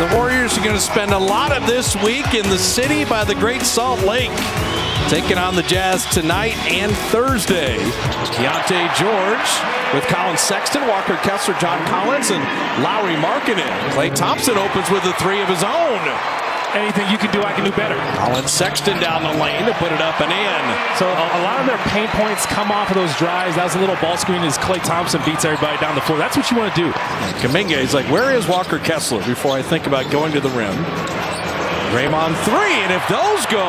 The Warriors are going to spend a lot of this week in the city by the Great Salt Lake, taking on the Jazz tonight and Thursday. Keontae George with Colin Sexton, Walker Kessler, John Collins, and Lauri Markkanen. Klay Thompson opens with a three of his own. Anything you can do, I can do better. Colin Sexton down the lane to put it up and in. So a lot of their paint points come off of those drives. That was a little ball screen as Klay Thompson beats everybody down the floor. That's what you want to do. Kuminga is like, where is Walker Kessler before I think about going to the rim? Draymond three, and if those go,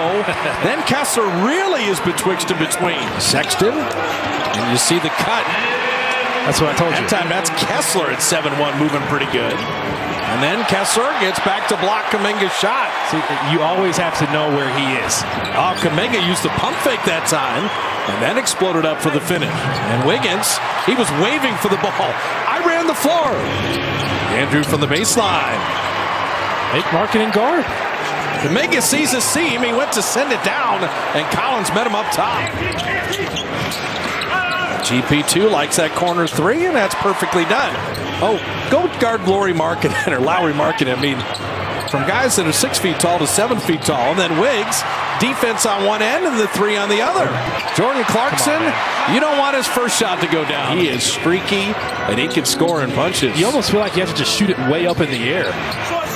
then Kessler really is betwixt and between. Sexton, and you see the cut. That's what I told you. That time, that's Kessler at 7-1, moving pretty good. And then Kessler gets back to block Kuminga's shot. See, you always have to know where he is. Oh, Kuminga used the pump fake that time, and then exploded up for the finish. And Wiggins, he was waving for the ball. I ran the floor. Andrew from the baseline. Make Markkanen guard. Kuminga sees a seam. He went to send it down, and Collins met him up top. GP2 likes that corner three, and that's perfectly done. Oh, go guard Lauri Markkanen, or Lauri Markkanen. I mean, from guys that are 6 feet tall to 7 feet tall. And then Wiggs, defense on one end and the three on the other. Jordan Clarkson, you don't want his first shot to go down. He is streaky, and he can score in bunches. You almost feel like you have to just shoot it way up in the air.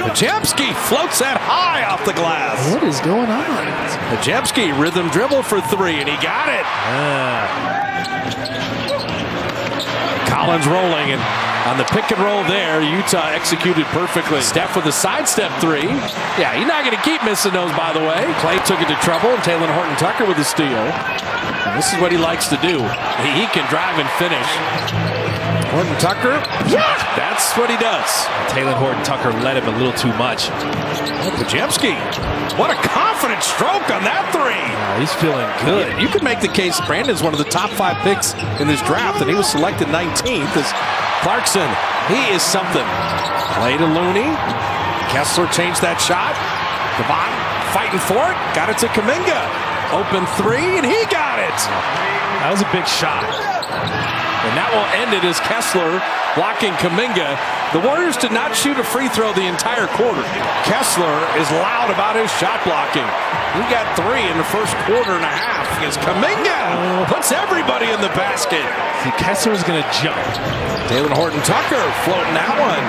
Podziemski floats that high off the glass. What is going on? Podziemski rhythm dribble for three, and he got it. Collins rolling, and on the pick and roll there, Utah executed perfectly. Steph with a sidestep three. Yeah, he's not going to keep missing those, by the way. Klay took it to trouble, and Taylor Horton-Tucker with a steal. And this is what he likes to do. He can drive and finish. Horton-Tucker, yeah, that's what he does. Taylor Horton-Tucker led him a little too much. Podziemski, what a confident stroke on that three. He's feeling good. You could make the case Brandon's one of the top 5 picks in this draft, and he was selected 19th. As Clarkson, he is something. Play to Looney. Kessler changed that shot. Devon fighting for it. Got it to Kuminga. Open three, and he got it. That was a big shot. And that will end it as Kessler blocking Kuminga. The Warriors did not shoot a free throw the entire quarter. Kessler is loud about his shot blocking. He got 3 in the first quarter and a half as Kuminga puts everybody in the basket. See, Kessler is going to jump. Taylor Horton-Tucker floating that one.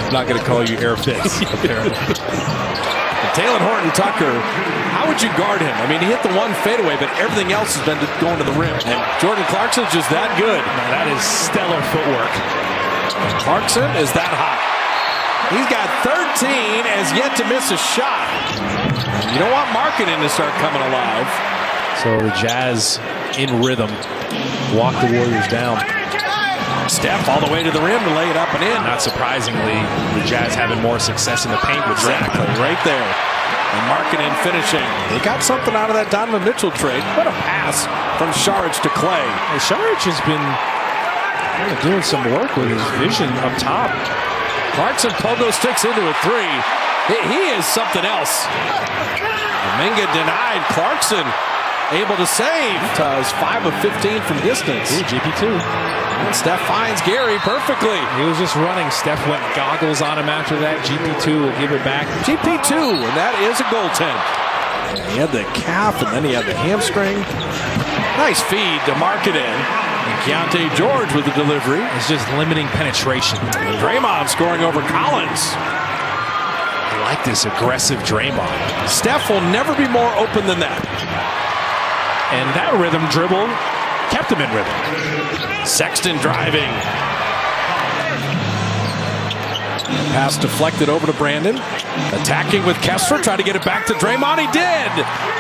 I'm not going to call you air fits, apparently. Taylor Horton-Tucker, how would you guard him? I mean, he hit the one fadeaway, but everything else has been going to the rim. And Jordan Clarkson's just that good. Man, that is stellar footwork. Clarkson is that hot. He's got 13, has yet to miss a shot. You don't want Markkanen to start coming alive. So the Jazz in rhythm walk the Warriors down. Steph all the way to the rim to lay it up and in. Not surprisingly, the Jazz having more success in the paint with Exactly, right there. And Markkanen finishing. They got something out of that Donovan Mitchell trade. What a pass from Saric to Klay. Hey, Saric has been doing some work with his vision up top. Clarkson pogo sticks into a three. He is something else. Kuminga denied. Clarkson able to save. Utah's 5 of 15 from distance. Ooh, GP2. And Steph finds Gary perfectly. He was just running. Steph went goggles on him after that. GP2 will give it back. GP2, and that is a goaltend. He had the calf, and then he had the hamstring. Nice feed to Markkanen. And Keontae George with the delivery. It's just limiting penetration. And Draymond scoring over Collins. I like this aggressive Draymond. Steph will never be more open than that. And that rhythm dribble kept him in rhythm. Sexton driving. Pass deflected over to Brandon. Attacking with Kessler, tried to get it back to Draymond. He did.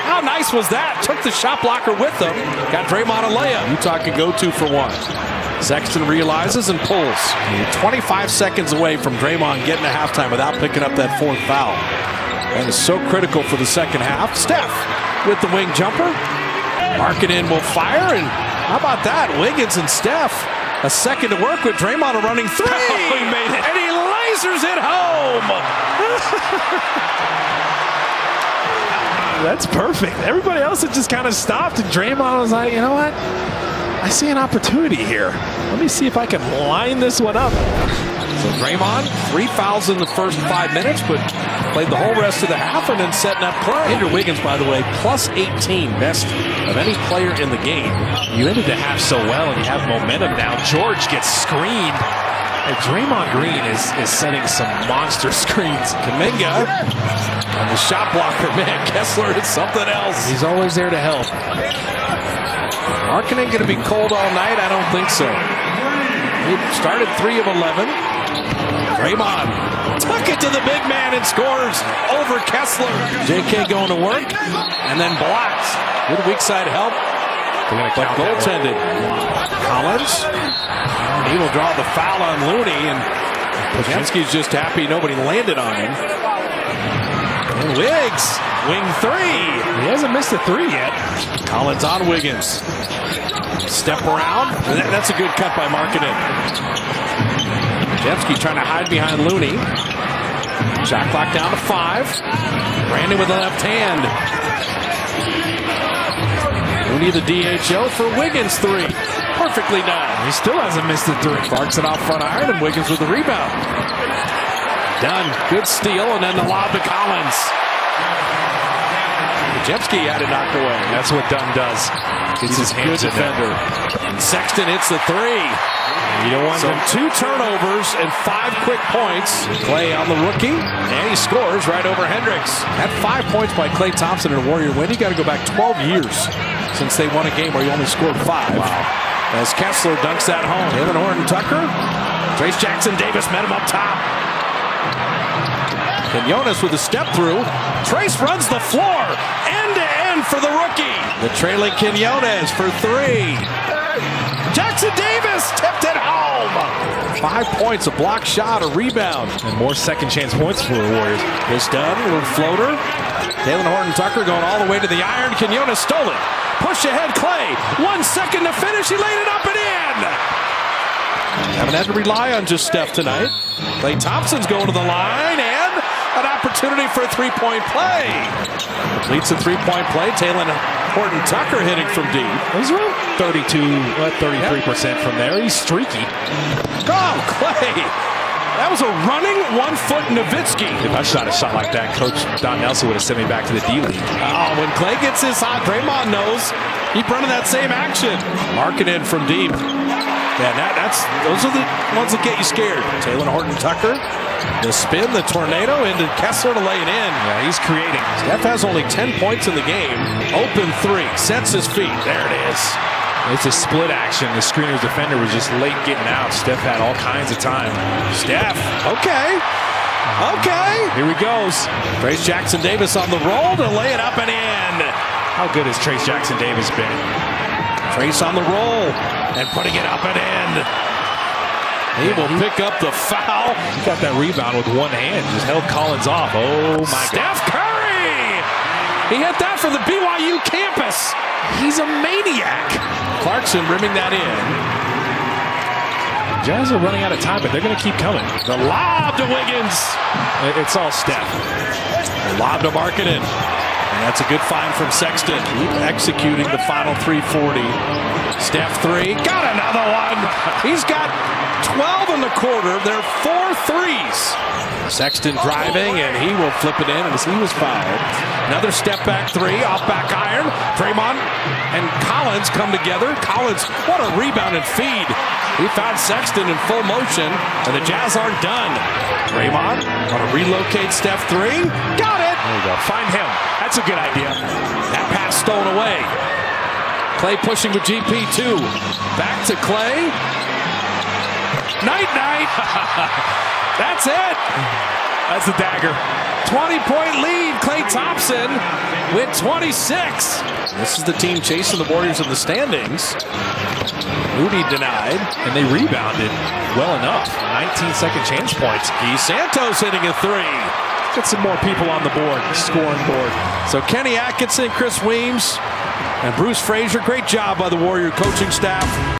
How nice was that? Took the shot blocker with him. Got Draymond a layup. Utah can go 2 for 1. Sexton realizes and pulls. 25 seconds away from Draymond getting to halftime without picking up that 4th foul. That is so critical for the second half. Steph with the wing jumper. Markkanen will fire, and how about that? Wiggins and Steph, a second to work with. Draymond a running three. Oh, he made it. And he lasers it home. That's perfect. Everybody else had just kind of stopped, and Draymond was like, you know what? I see an opportunity here. Let me see if I can line this one up. So Draymond, 3 fouls in the first 5 minutes, but played the whole rest of the half and then setting up play. Andrew Wiggins, by the way, plus 18, best of any player in the game. You ended the half so well, and you have momentum now. George gets screened. And Draymond Green is setting some monster screens. Kuminga and the shot blocker, man, Kessler is something else. He's always there to help. Markkanen going to be cold all night? I don't think so. He started 3 of 11. Draymond tuck it to the big man and scores over Kessler. JK going to work and then blocks. Good weak side help. But goaltended. Collins. He will draw the foul on Looney, and Podziemski's just happy nobody landed on him. And Wiggs, wing 3. He hasn't missed a 3 yet. Collins on Wiggins. Step around. That's a good cut by Markkanen. Podziemski trying to hide behind Looney. Shot clock down to 5. Brandon with the left hand. Looney the DHO for Wiggins 3. Perfectly done. He still hasn't missed a 3. Clarkson off front iron and Wiggins with the rebound. Done. Good steal and then the lob to Collins. Podziemski had it knocked away. That's what Dunn does. He's a good defender. And Sexton hits the 3. You don't want so 2 turnovers and 5 quick points. Clay on the rookie, and he scores right over Hendricks. At 5 points by Klay Thompson in a Warrior win. You got to go back 12 years since they won a game where you only scored 5. Wow. As Kessler dunks that home. Taylor Horton-Tucker. Trace Jackson-Davis met him up top. Quinones with a step through. Trace runs the floor. End-to-end for the rookie. The trailing Quinones for 3. Jackson-Davis tipped it home. 5 points, a block shot, a rebound. And more second chance points for the Warriors. This done, little floater. Taylor Horton-Tucker going all the way to the iron. Quinones stole it. Push ahead, Clay. 1 second to finish. He laid it up and in. Haven't had to rely on just Steph tonight. Klay Thompson's going to the line and an opportunity for a 3-point play. Completes a 3-point play. Taylor Horton-Tucker hitting from deep. He's around 33% from there. He's streaky. Oh, Clay. That was a running 1-foot Nowitzki. If I shot a shot like that, Coach Don Nelson would have sent me back to the D-League. Oh, when Clay gets his hot, Draymond knows he's running that same action. Markkanen from deep. Yeah, those are the ones that get you scared. Taylor Horton-Tucker, the spin, the tornado into Kessler to lay it in. Yeah, he's creating. Steph has only 10 points in the game. Open 3, sets his feet. There it is. It's a split action. The screener's defender was just late getting out. Steph had all kinds of time. Steph, okay. Here he goes. Trace Jackson-Davis on the roll to lay it up and in. How good has Trace Jackson-Davis been? Trace on the roll and putting it up and in. He will pick up the foul. He got that rebound with one hand. Just held Collins off. Oh, my God. Steph Curry! He hit that for the BYU campus. He's a maniac. Clarkson rimming that in. Jazz are running out of time, but they're going to keep coming. The lob to Wiggins. It's all Steph. The lob to Markkanen. And that's a good find from Sexton. Executing the final 340. Steph 3. Got another one. He's got 12 in the quarter. There are 4 threes. Sexton driving, and he will flip it in as he was fouled. Another step back 3 off back iron. Draymond and Collins come together. Collins, what a rebound and feed. He found Sexton in full motion, and the Jazz aren't done. Draymond want to relocate Steph 3. Got it. There you go. Find him. That's a good idea. That pass stolen away. Clay pushing with GP2. Back to Clay. Night. That's it. That's the dagger. 20-point lead. Klay Thompson with 26. This is the team chasing the Warriors in the standings. Moody denied. And they rebounded well enough. 19 second chance points. Guy Santos hitting a 3. Get some more people on the board, scoring board. So Kenny Atkinson, Chris Weems, and Bruce Frazier. Great job by the Warrior coaching staff.